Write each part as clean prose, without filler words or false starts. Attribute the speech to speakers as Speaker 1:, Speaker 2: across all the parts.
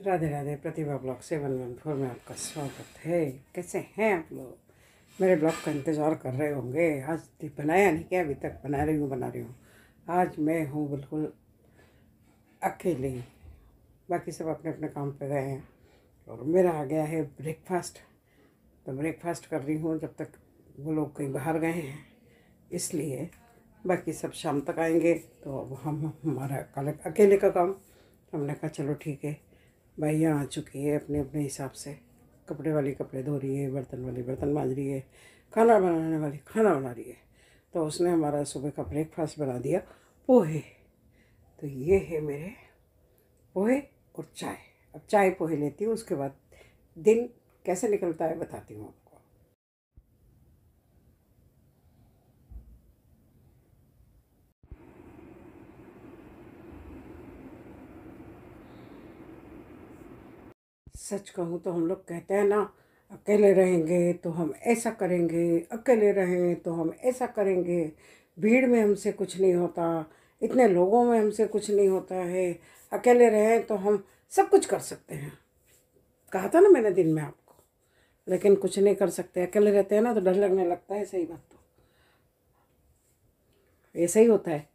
Speaker 1: राधे राधे। प्रतिभा blog 714 में आपका स्वागत है। कैसे हैं आप लोग? मेरे ब्लॉग का इंतज़ार कर रहे होंगे। आज बनाया नहीं क्या? अभी तक बना रही हूँ। आज मैं हूँ बिल्कुल अकेली, बाकी सब अपने अपने काम पे गए हैं और मेरा आ गया है ब्रेकफास्ट। तो ब्रेकफास्ट कर रही हूँ जब तक वो लोग कहीं बाहर गए हैं, इसलिए बाकी सब शाम तक आएंगे। तो अब हमारा कल अकेले का काम, हमने कहा चलो ठीक है। भाइयाँ आ चुकी है अपने अपने हिसाब से, कपड़े वाली कपड़े धो रही है, बर्तन वाली बर्तन मांज रही है, खाना बनाने वाली खाना बना रही है। तो उसने हमारा सुबह का ब्रेकफास्ट बना दिया, पोहे। तो ये है मेरे पोहे और चाय। अब चाय पोहे लेती हूँ, उसके बाद दिन कैसे निकलता है बताती हूँ आपको। सच कहूँ तो हम लोग कहते हैं ना, अकेले रहेंगे तो हम ऐसा करेंगे, अकेले रहें तो हम ऐसा करेंगे, भीड़ में हमसे कुछ नहीं होता, इतने लोगों में हमसे कुछ नहीं होता है, अकेले रहें तो हम सब कुछ कर सकते हैं। कहा था ना मैंने दिन में आपको, लेकिन कुछ नहीं कर सकते। अकेले रहते हैं ना तो डर लगने लगता है। सही बात, तो ऐसा ही होता है।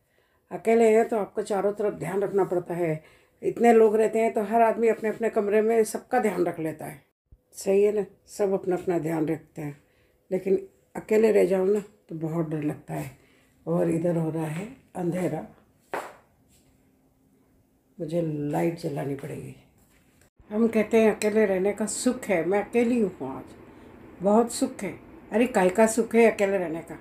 Speaker 1: अकेले हैं तो आपको चारों तरफ ध्यान रखना पड़ता है। इतने लोग रहते हैं तो हर आदमी अपने अपने कमरे में सबका ध्यान रख लेता है। सही है ना, सब अपना अपना ध्यान रखते हैं। लेकिन अकेले रह जाओ ना तो बहुत डर लगता है। और इधर हो रहा है अंधेरा, मुझे लाइट जलानी पड़ेगी। हम कहते हैं अकेले रहने का सुख है। मैं अकेली हूँ आज, बहुत सुख है। अरे काय का सुख है अकेले रहने का?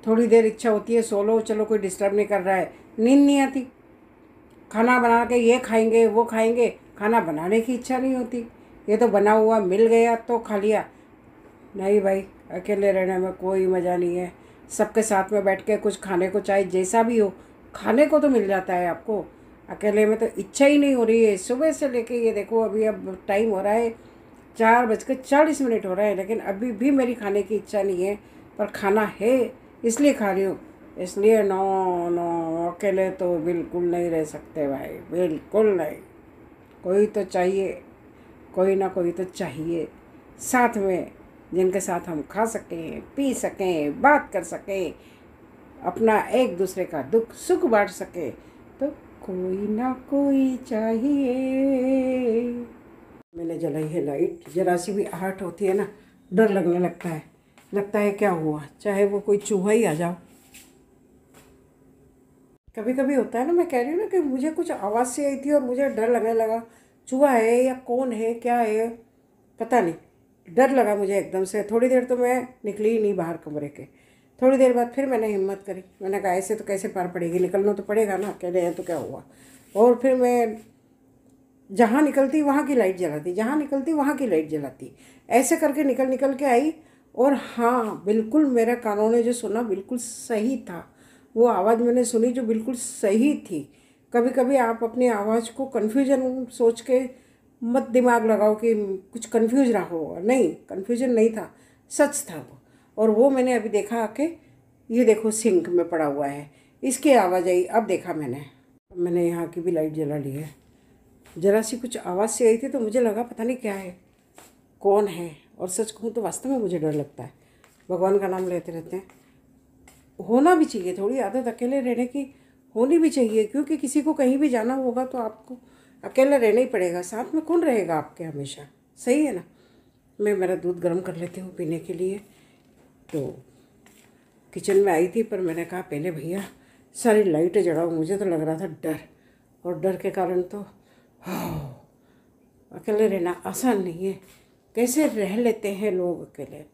Speaker 1: थोड़ी देर इच्छा होती है सो लो, चलो कोई डिस्टर्ब नहीं कर रहा है। नींद नहीं आती, खाना बना के ये खाएंगे वो खाएंगे, खाना बनाने की इच्छा नहीं होती। ये तो बना हुआ मिल गया तो खा लिया। नहीं भाई, अकेले रहने में कोई मज़ा नहीं है। सबके साथ में बैठ के कुछ खाने को, चाहे जैसा भी हो, खाने को तो मिल जाता है आपको। अकेले में तो इच्छा ही नहीं हो रही है। सुबह से लेके ये देखो, अभी अब टाइम हो रहा है 4:40 हो रहा है, लेकिन अभी भी मेरी खाने की इच्छा नहीं है। पर खाना है इसलिए खा रही हूँ। इसलिए नो नो, अकेले तो बिल्कुल नहीं रह सकते भाई, बिल्कुल नहीं। कोई तो चाहिए, कोई ना कोई तो चाहिए साथ में, जिनके साथ हम खा सकें, पी सकें, बात कर सकें, अपना एक दूसरे का दुख सुख बांट सके। तो कोई ना कोई चाहिए। मैंने जलाई है लाइट। जरा सी भी आहट होती है ना, डर लगने लगता है क्या हुआ, चाहे वो कोई चूहा ही आ जाओ। कभी कभी होता है ना, मैं कह रही हूँ ना कि मुझे कुछ आवाज़ सी आई थी और मुझे डर लगने लगा। चूहा है या कौन है, क्या है, पता नहीं। डर लगा मुझे एकदम से। थोड़ी देर तो मैं निकली ही नहीं बाहर कमरे के। थोड़ी देर बाद फिर मैंने हिम्मत करी। मैंने कहा ऐसे तो कैसे पार पड़ेगी, निकलना तो पड़ेगा ना, अकेले हैं तो क्या हुआ। और फिर मैं जहाँ निकलती वहाँ की लाइट जलाती, जहाँ निकलती वहाँ की लाइट जलाती, ऐसे करके निकल निकल के आई। और हाँ, बिल्कुल मेरे कानों ने जो सुना बिल्कुल सही था। वो आवाज़ मैंने सुनी जो बिल्कुल सही थी। कभी कभी आप अपनी आवाज़ को कन्फ्यूजन सोच के मत दिमाग लगाओ कि कुछ कन्फ्यूज रहा होगा। नहीं, कन्फ्यूजन नहीं था, सच था वो। और वो मैंने अभी देखा आके, ये देखो सिंक में पड़ा हुआ है, इसकी आवाज़ आई। अब देखा मैंने यहाँ की भी लाइट जला ली है। जरा सी कुछ आवाज़ से आई थी तो मुझे लगा पता नहीं क्या है, कौन है। और सच कहूँ तो वास्तव में मुझे डर लगता है। भगवान का नाम लेते रहते हैं। होना भी चाहिए, थोड़ी आदत अकेले रहने की होनी भी चाहिए, क्योंकि किसी को कहीं भी जाना होगा तो आपको अकेले रहना ही पड़ेगा। साथ में कौन रहेगा आपके हमेशा? सही है ना। मैं मेरा दूध गर्म कर लेती हूँ पीने के लिए। तो किचन में आई थी, पर मैंने कहा पहले भैया सारी लाइटें जलाओ। मुझे तो लग रहा था डर, और डर के कारण तो अकेले रहना आसान नहीं है। कैसे रह लेते हैं लोग अकेले?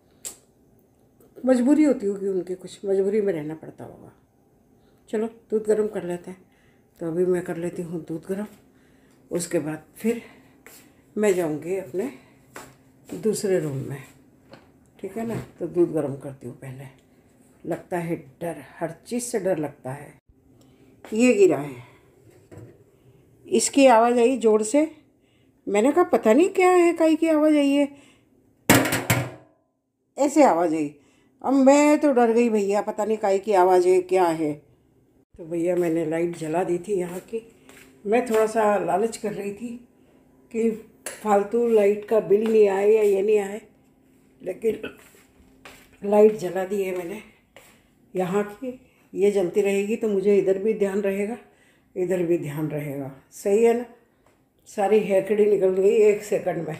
Speaker 1: मजबूरी होती होगी उनकी, कुछ मजबूरी में रहना पड़ता होगा। चलो दूध गर्म कर लेते हैं। तो अभी मैं कर लेती हूँ दूध गर्म, उसके बाद फिर मैं जाऊँगी अपने दूसरे रूम में। ठीक है ना। तो दूध गर्म करती हूँ पहले। लगता है डर, हर चीज़ से डर लगता है। ये गिरा है, इसकी आवाज़ आई जोर से। मैंने कहा पता नहीं क्या है, काई की आवाज़ आई है, ऐसे आवाज़ आई। अब मैं तो डर गई भैया, पता नहीं काई की आवाज़ है, क्या है। तो भैया मैंने लाइट जला दी थी यहाँ की। मैं थोड़ा सा लालच कर रही थी कि फालतू लाइट का बिल नहीं आए या ये नहीं आए, लेकिन लाइट जला दी है मैंने यहाँ की। ये जलती रहेगी तो मुझे इधर भी ध्यान रहेगा, इधर भी ध्यान रहेगा। सही है ना? सारी हैकड़ी निकल गई 1 सेकंड में।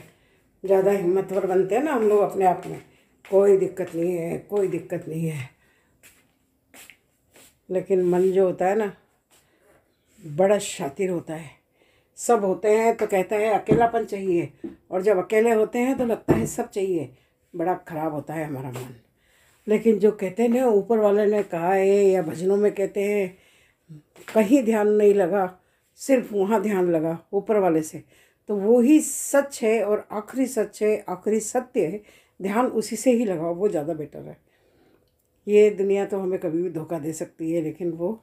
Speaker 1: ज़्यादा हिम्मतवर बनते हैं ना हम लोग अपने आप में, कोई दिक्कत नहीं है, कोई दिक्कत नहीं है। लेकिन मन जो होता है ना, बड़ा शातिर होता है। सब होते हैं तो कहता है अकेलापन चाहिए, और जब अकेले होते हैं तो लगता है सब चाहिए। बड़ा ख़राब होता है हमारा मन। लेकिन जो कहते हैं ना, ऊपर वाले ने कहा है, या भजनों में कहते हैं, कहीं ध्यान नहीं लगा, सिर्फ वहाँ ध्यान लगा ऊपर वाले से, तो वो ही सच है और आखिरी सच है, आखिरी सत्य है। ध्यान उसी से ही लगाओ, वो ज़्यादा बेटर है। ये दुनिया तो हमें कभी भी धोखा दे सकती है, लेकिन वो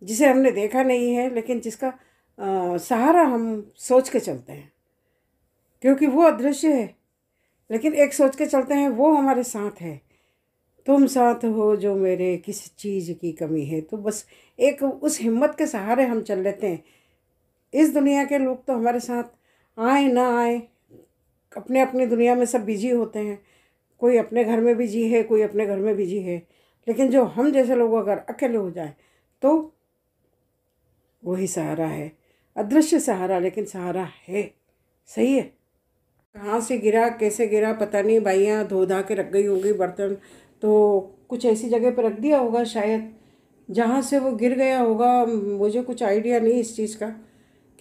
Speaker 1: जिसे हमने देखा नहीं है, लेकिन जिसका सहारा हम सोच के चलते हैं, क्योंकि वो अदृश्य है, लेकिन एक सोच के चलते हैं वो हमारे साथ है। तुम साथ हो जो मेरे, किसी चीज़ की कमी है। तो बस एक उस हिम्मत के सहारे हम चल लेते हैं। इस दुनिया के लोग तो हमारे साथ आए ना आए, अपने अपनी दुनिया में सब बिजी होते हैं। कोई अपने घर में बिजी है, कोई अपने घर में बिजी है, लेकिन जो हम जैसे लोग अगर अकेले हो जाएं तो वही सहारा है। अदृश्य सहारा, लेकिन सहारा है। सही है। कहाँ से गिरा, कैसे गिरा पता नहीं। बाइयाँ धो धा के रख गई होंगी बर्तन, तो कुछ ऐसी जगह पर रख दिया होगा शायद जहाँ से वो गिर गया होगा। मुझे कुछ आइडिया नहीं इस चीज़ का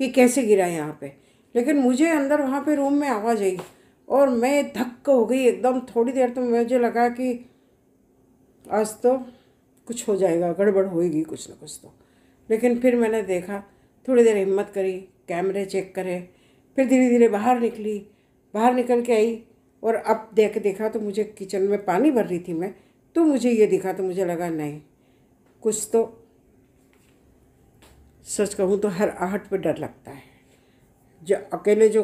Speaker 1: कि कैसे गिरा यहाँ पे, लेकिन मुझे अंदर वहाँ पे रूम में आवाज़ आई और मैं धक्का हो गई एकदम। थोड़ी देर तो मुझे लगा कि आज तो कुछ हो जाएगा, गड़बड़ होएगी कुछ ना कुछ तो। लेकिन फिर मैंने देखा, थोड़ी देर हिम्मत करी, कैमरे चेक करे, फिर धीरे धीरे बाहर निकली। बाहर निकल के आई और अब देखा तो मुझे किचन में पानी भर रही थी मैं, तो मुझे ये दिखा तो मुझे लगा नहीं, कुछ तो। सच कहूँ तो हर आहट पे डर लगता है। जो अकेले जो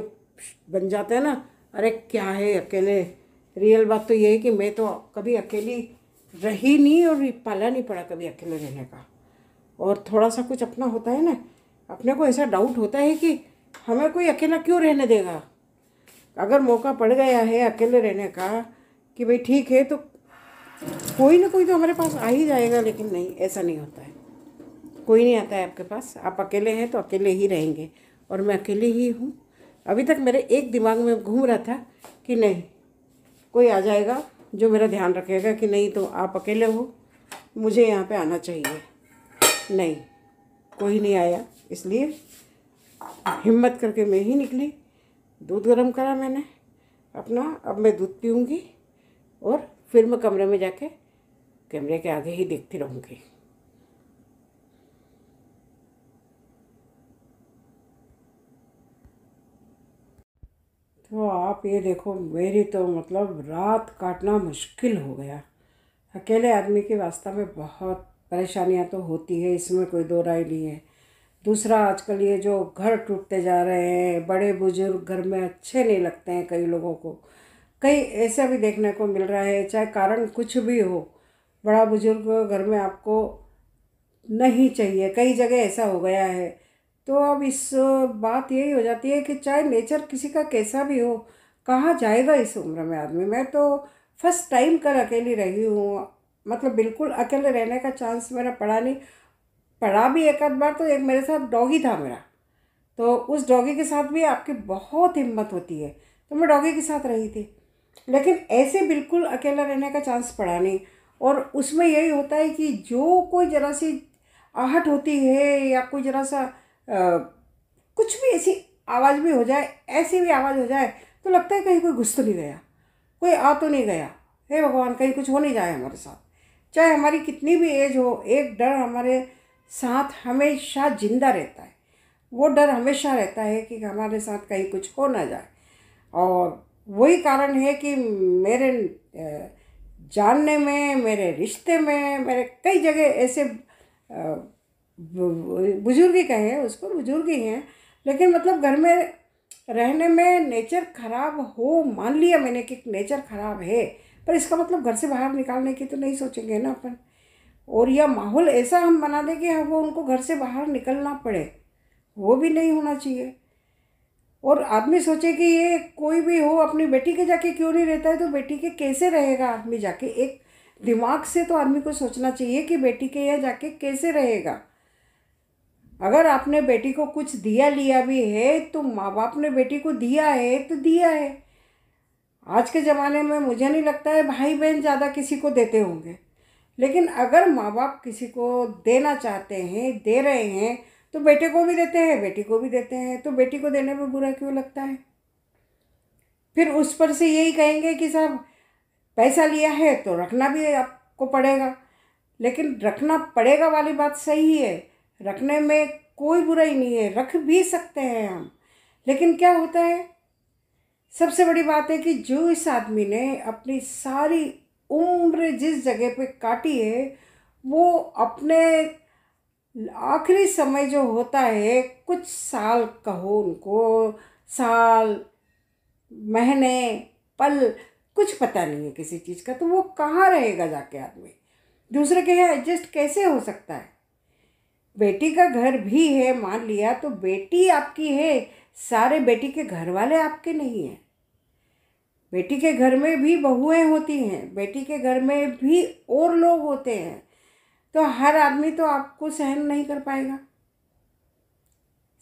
Speaker 1: बन जाते हैं ना, अरे क्या है अकेले। रियल बात तो ये है कि मैं तो कभी अकेली रही नहीं और पाला नहीं पड़ा कभी अकेले रहने का। और थोड़ा सा कुछ अपना होता है ना, अपने को ऐसा डाउट होता है कि हमें कोई अकेला क्यों रहने देगा। अगर मौका पड़ गया है अकेले रहने का कि भाई ठीक है, तो कोई ना कोई तो हमारे पास आ ही जाएगा। लेकिन नहीं, ऐसा नहीं होता है। कोई नहीं आता है आपके पास। आप अकेले हैं तो अकेले ही रहेंगे, और मैं अकेले ही हूँ। अभी तक मेरे एक दिमाग में घूम रहा था कि नहीं, कोई आ जाएगा जो मेरा ध्यान रखेगा कि नहीं तो आप अकेले हो, मुझे यहाँ पे आना चाहिए। नहीं, कोई नहीं आया। इसलिए हिम्मत करके मैं ही निकली। दूध गर्म करा मैंने अपना, अब मैं दूध पीऊँगी और फिर मैं कमरे में जाके कैमरे के आगे ही देखती रहूँगी। तो आप ये देखो, मेरी तो मतलब रात काटना मुश्किल हो गया। अकेले आदमी के वास्ता में बहुत परेशानियां तो होती है, इसमें कोई दो राय नहीं है। दूसरा, आजकल ये जो घर टूटते जा रहे हैं, बड़े बुजुर्ग घर में अच्छे नहीं लगते हैं कई लोगों को। कई ऐसा भी देखने को मिल रहा है, चाहे कारण कुछ भी हो, बड़ा बुजुर्ग घर में आपको नहीं चाहिए। कई जगह ऐसा हो गया है। तो अब इस बात यही हो जाती है कि चाहे नेचर किसी का कैसा भी हो, कहाँ जाएगा इस उम्र में आदमी। मैं तो फर्स्ट टाइम कर अकेली रही हूँ, मतलब बिल्कुल अकेले रहने का चांस मेरा पड़ा नहीं। पड़ा भी एक आध बार तो एक मेरे साथ डॉगी था मेरा, तो उस डॉगी के साथ भी आपकी बहुत हिम्मत होती है, तो मैं डॉगी के साथ रही थी। लेकिन ऐसे बिल्कुल अकेला रहने का चांस पड़ा नहीं। और उसमें यही होता है कि जो कोई ज़रा सी आहट होती है या कोई ज़रा सा कुछ भी ऐसी आवाज़ भी हो जाए, ऐसी भी आवाज़ हो जाए, तो लगता है कहीं कोई घुस तो नहीं गया, कोई आ तो नहीं गया, हे भगवान कहीं कुछ हो नहीं जाए हमारे साथ। चाहे हमारी कितनी भी एज हो, एक डर हमारे साथ हमेशा जिंदा रहता है। वो डर हमेशा रहता है कि हमारे साथ कहीं कुछ हो ना जाए। और वही कारण है कि मेरे जानने में, मेरे रिश्ते में, मेरे कई जगह ऐसे बुजुर्ग ही कहें उसको, बुजुर्ग ही हैं, लेकिन मतलब घर में रहने में नेचर खराब हो, मान लिया मैंने कि नेचर खराब है, पर इसका मतलब घर से बाहर निकालने की तो नहीं सोचेंगे ना अपन। और यह माहौल ऐसा हम बना दें कि वो उनको घर से बाहर निकलना पड़े, वो भी नहीं होना चाहिए। और आदमी सोचे कि ये कोई भी हो अपनी बेटी के जाके क्यों नहीं रहता है, तो बेटी के कैसे रहेगा आदमी जाके। एक दिमाग से तो आदमी को सोचना चाहिए कि बेटी के यहाँ जाके कैसे रहेगा। अगर आपने बेटी को कुछ दिया लिया भी है तो माँ बाप ने बेटी को दिया है तो दिया है। आज के ज़माने में मुझे नहीं लगता है भाई बहन ज़्यादा किसी को देते होंगे, लेकिन अगर माँ बाप किसी को देना चाहते हैं, दे रहे हैं, तो बेटे को भी देते हैं, बेटी को भी देते हैं, तो बेटी को देने में बुरा क्यों लगता है। फिर उस पर से यही कहेंगे कि साहब पैसा लिया है तो रखना भी आपको पड़ेगा। लेकिन रखना पड़ेगा वाली बात सही है, रखने में कोई बुराई नहीं है, रख भी सकते हैं हम। लेकिन क्या होता है, सबसे बड़ी बात है कि जो इस आदमी ने अपनी सारी उम्र जिस जगह पे काटी है, वो अपने आखिरी समय जो होता है, कुछ साल कहो उनको, साल, महीने, पल, कुछ पता नहीं है किसी चीज़ का, तो वो कहाँ रहेगा जाके आदमी। दूसरे के यहाँ एडजस्ट कैसे हो सकता है। बेटी का घर भी है मान लिया, तो बेटी आपकी है, सारे बेटी के घर वाले आपके नहीं हैं। बेटी के घर में भी बहुएं होती हैं, बेटी के घर में भी और लोग होते हैं, तो हर आदमी तो आपको सहन नहीं कर पाएगा।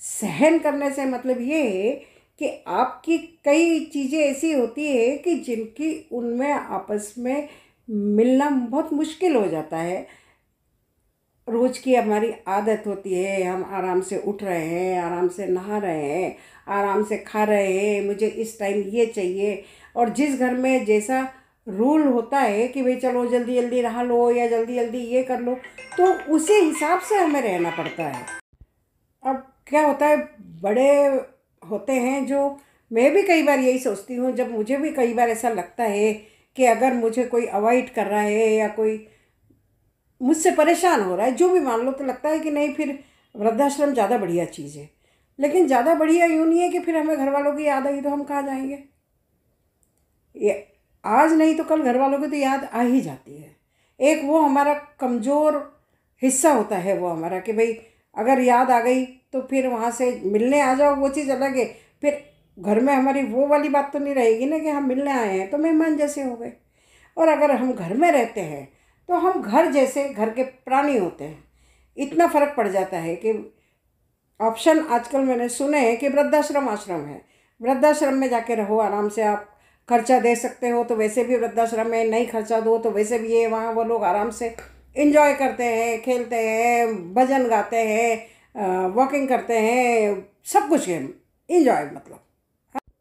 Speaker 1: सहन करने से मतलब ये है कि आपकी कई चीज़ें ऐसी होती है कि जिनकी उनमें आपस में मिलना बहुत मुश्किल हो जाता है। रोज़ की हमारी आदत होती है, हम आराम से उठ रहे हैं, आराम से नहा रहे हैं, आराम से खा रहे हैं, मुझे इस टाइम ये चाहिए, और जिस घर में जैसा रूल होता है कि भाई चलो जल्दी जल्दी नहा लो या जल्दी जल्दी ये कर लो, तो उसी हिसाब से हमें रहना पड़ता है। अब क्या होता है, बड़े होते हैं जो, मैं भी कई बार यही सोचती हूँ, जब मुझे भी कई बार ऐसा लगता है कि अगर मुझे कोई अवॉइड कर रहा है या कोई मुझसे परेशान हो रहा है, जो भी मान लो, तो लगता है कि नहीं, फिर वृद्धाश्रम ज़्यादा बढ़िया चीज़ है। लेकिन ज़्यादा बढ़िया यूँ नहीं है कि फिर हमें घर वालों की याद आई तो हम कहाँ जाएंगे। ये आज नहीं तो कल घर वालों की तो याद आ ही जाती है। एक वो हमारा कमज़ोर हिस्सा होता है वो हमारा, कि भाई अगर याद आ गई तो फिर वहाँ से मिलने आ जाओ, वो चीज़ अलग है। फिर घर में हमारी वो वाली बात तो नहीं रहेगी ना कि हम मिलने आए हैं, तो मेहमान जैसे हो गए। और अगर हम घर में रहते हैं तो हम घर जैसे घर के प्राणी होते हैं। इतना फ़र्क पड़ जाता है कि ऑप्शन आजकल मैंने सुने हैं कि वृद्धाश्रम आश्रम है, वृद्धाश्रम में जाके रहो, आराम से आप खर्चा दे सकते हो, तो वैसे भी वृद्धाश्रम में नहीं खर्चा दो तो वैसे भी ये वहाँ वो लोग आराम से इंजॉय करते हैं, खेलते हैं, भजन गाते हैं, वॉकिंग करते हैं, सब कुछ है, इंजॉय मतलब।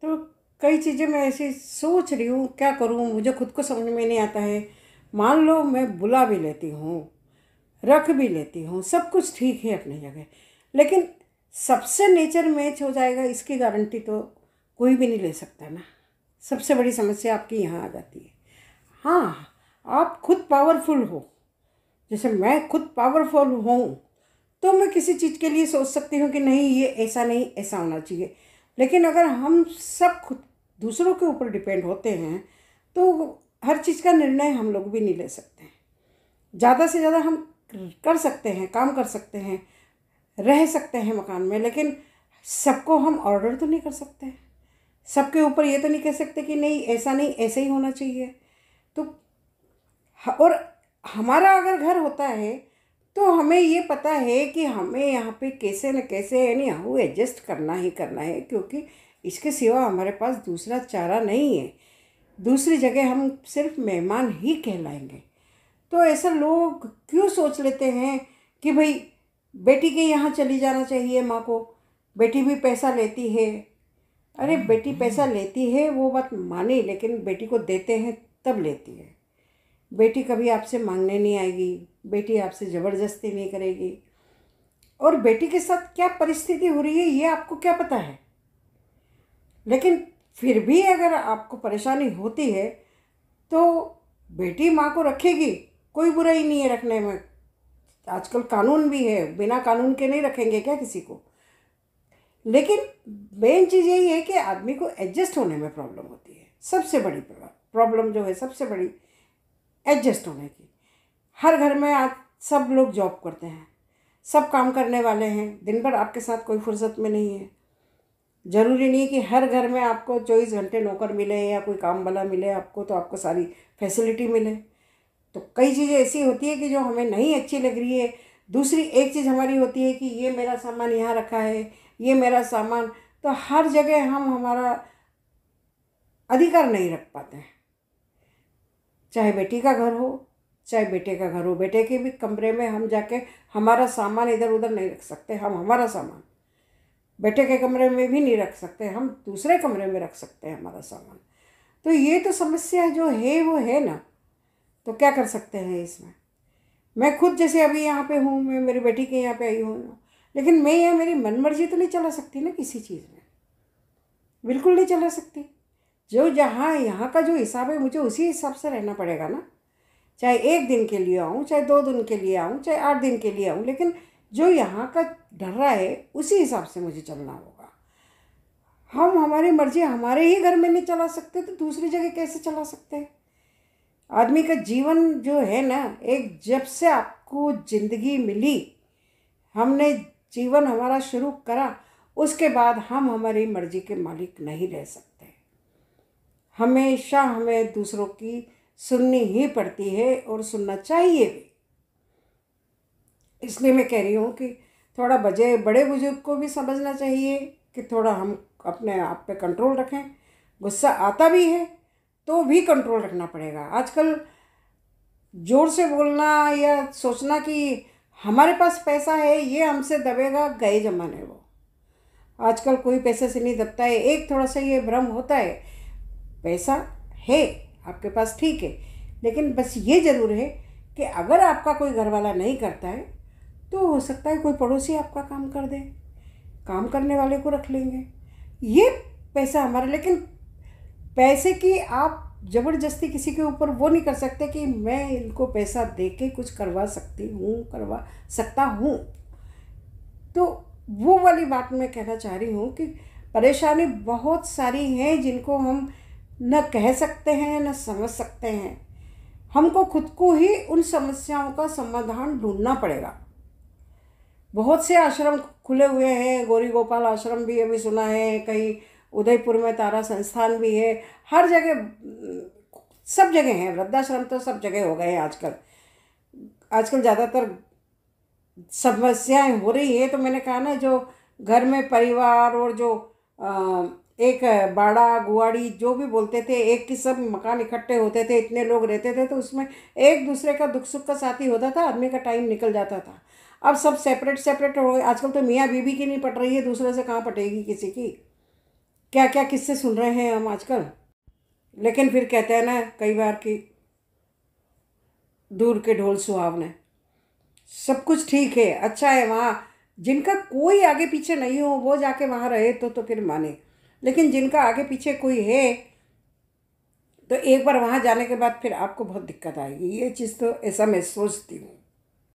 Speaker 1: तो कई चीज़ें मैं ऐसी सोच रही हूँ, क्या करूँ, मुझे खुद को समझ में नहीं आता है। मान लो मैं बुला भी लेती हूँ, रख भी लेती हूँ, सब कुछ ठीक है अपनी जगह, लेकिन सबसे नेचर मैच हो जाएगा इसकी गारंटी तो कोई भी नहीं ले सकता ना। सबसे बड़ी समस्या आपकी यहाँ आ जाती है। हाँ, आप खुद पावरफुल हो, जैसे मैं खुद पावरफुल हूँ, तो मैं किसी चीज़ के लिए सोच सकती हूँ कि नहीं ये ऐसा नहीं, ऐसा होना चाहिए। लेकिन अगर हम सब खुद दूसरों के ऊपर डिपेंड होते हैं तो हर चीज़ का निर्णय हम लोग भी नहीं ले सकते हैं। ज़्यादा से ज़्यादा हम कर सकते हैं, काम कर सकते हैं, रह सकते हैं मकान में, लेकिन सबको हम ऑर्डर तो नहीं कर सकते हैं। सबके ऊपर ये तो नहीं कह सकते कि नहीं ऐसा नहीं, ऐसे ही होना चाहिए। तो और हमारा अगर घर होता है तो हमें ये पता है कि हमें यहाँ पे कैसे न कैसे यानी हाउ एडजस्ट करना ही करना है, क्योंकि इसके सिवा हमारे पास दूसरा चारा नहीं है। दूसरी जगह हम सिर्फ मेहमान ही कहलाएंगे। तो ऐसा लोग क्यों सोच लेते हैं कि भाई बेटी के यहाँ चली जाना चाहिए माँ को, बेटी भी पैसा लेती है। अरे बेटी पैसा लेती है वो बात मानी, लेकिन बेटी को देते हैं तब लेती है। बेटी कभी आपसे मांगने नहीं आएगी, बेटी आपसे ज़बरदस्ती नहीं करेगी। और बेटी के साथ क्या परिस्थिति हो रही है ये आपको क्या पता है। लेकिन फिर भी अगर आपको परेशानी होती है तो बेटी माँ को रखेगी, कोई बुराई नहीं है रखने में। आजकल कानून भी है, बिना कानून के नहीं रखेंगे क्या किसी को। लेकिन मेन चीज़ यही है कि आदमी को एडजस्ट होने में प्रॉब्लम होती है। सबसे बड़ी प्रॉब्लम जो है, सबसे बड़ी एडजस्ट होने की। हर घर में आज सब लोग जॉब करते हैं, सब काम करने वाले हैं, दिन भर आपके साथ कोई फुर्सत में नहीं है। ज़रूरी नहीं कि हर घर में आपको 24 घंटे नौकर मिले या कोई काम वाला मिले आपको, तो आपको सारी फैसिलिटी मिले। तो कई चीज़ें ऐसी होती है कि जो हमें नहीं अच्छी लग रही है। दूसरी एक चीज़ हमारी होती है कि ये मेरा सामान यहाँ रखा है, ये मेरा सामान, तो हर जगह हम हमारा अधिकार नहीं रख पाते हैं। चाहे बेटी का घर हो, चाहे बेटे का घर हो, बेटे के भी कमरे में हम जाके हमारा सामान इधर उधर नहीं रख सकते। हम हमारा सामान बेटे के कमरे में भी नहीं रख सकते, हम दूसरे कमरे में रख सकते हैं हमारा सामान। तो ये तो समस्या जो है वो है ना, तो क्या कर सकते हैं इसमें। मैं खुद जैसे अभी यहाँ पे हूँ, मैं मेरी बेटी के यहाँ पे आई हूँ, लेकिन मैं यहाँ मेरी मनमर्जी तो नहीं चला सकती ना किसी चीज़ में, बिल्कुल नहीं चला सकती। जो जहाँ यहाँ का जो हिसाब है मुझे उसी हिसाब से रहना पड़ेगा ना। चाहे 1 दिन के लिए आऊँ, चाहे 2 दिन के लिए आऊँ, चाहे 8 दिन के लिए आऊँ, लेकिन जो यहाँ का ढर्रा है उसी हिसाब से मुझे चलना होगा। हम हमारी मर्जी हमारे ही घर में नहीं चला सकते तो दूसरी जगह कैसे चला सकते हैं। आदमी का जीवन जो है ना, एक जब से आपको ज़िंदगी मिली, हमने जीवन हमारा शुरू करा, उसके बाद हम हमारी मर्जी के मालिक नहीं रह सकते। हमेशा हमें दूसरों की सुननी ही पड़ती है और सुनना चाहिए भी। इसलिए मैं कह रही हूँ कि थोड़ा बड़े बुजुर्ग को भी समझना चाहिए कि थोड़ा हम अपने आप पे कंट्रोल रखें। गुस्सा आता भी है तो भी कंट्रोल रखना पड़ेगा। आजकल ज़ोर से बोलना या सोचना कि हमारे पास पैसा है ये हमसे दबेगा, गए ज़माने वो। आजकल कोई पैसे से नहीं दबता है। एक थोड़ा सा ये भ्रम होता है, पैसा है आपके पास ठीक है, लेकिन बस ये ज़रूर है कि अगर आपका कोई घर वाला नहीं करता है तो हो सकता है कोई पड़ोसी आपका काम कर दे, काम करने वाले को रख लेंगे। ये पैसा हमारा, लेकिन पैसे की आप ज़बरदस्ती किसी के ऊपर वो नहीं कर सकते कि मैं इनको पैसा दे के कुछ करवा सकता हूँ। तो वो वाली बात मैं कहना चाह रही हूँ कि परेशानी बहुत सारी हैं जिनको हम न कह सकते हैं न समझ सकते हैं। हमको खुद को ही उन समस्याओं का समाधान ढूंढना पड़ेगा। बहुत से आश्रम खुले हुए हैं, गौरी गोपाल आश्रम भी अभी सुना है, कहीं उदयपुर में तारा संस्थान भी है, हर जगह सब जगह हैं। वृद्धाश्रम तो सब जगह हो गए हैं आजकल ज़्यादातर समस्याएं हो रही है। तो मैंने कहा ना, जो घर में परिवार और जो एक बाड़ा गुआड़ी जो भी बोलते थे, एक की सब मकान इकट्ठे होते थे, इतने लोग रहते थे, तो उसमें एक दूसरे का दुख सुख का साथी होता था, आदमी का टाइम निकल जाता था। अब सब सेपरेट हो गए। आजकल तो मियाँ बीवी की नहीं पट रही है, दूसरे से कहाँ पटेगी किसी की। क्या क्या किस्से सुन रहे हैं हम आजकल। लेकिन फिर कहते हैं ना कई बार कि दूर के ढोल सुहावने। सब कुछ ठीक है, अच्छा है। वहाँ जिनका कोई आगे पीछे नहीं हो वो जाके वहाँ रहे तो फिर माने, लेकिन जिनका आगे पीछे कोई है तो एक बार वहाँ जाने के बाद फिर आपको बहुत दिक्कत आएगी। ये चीज़ तो ऐसा मैं सोचती हूँ।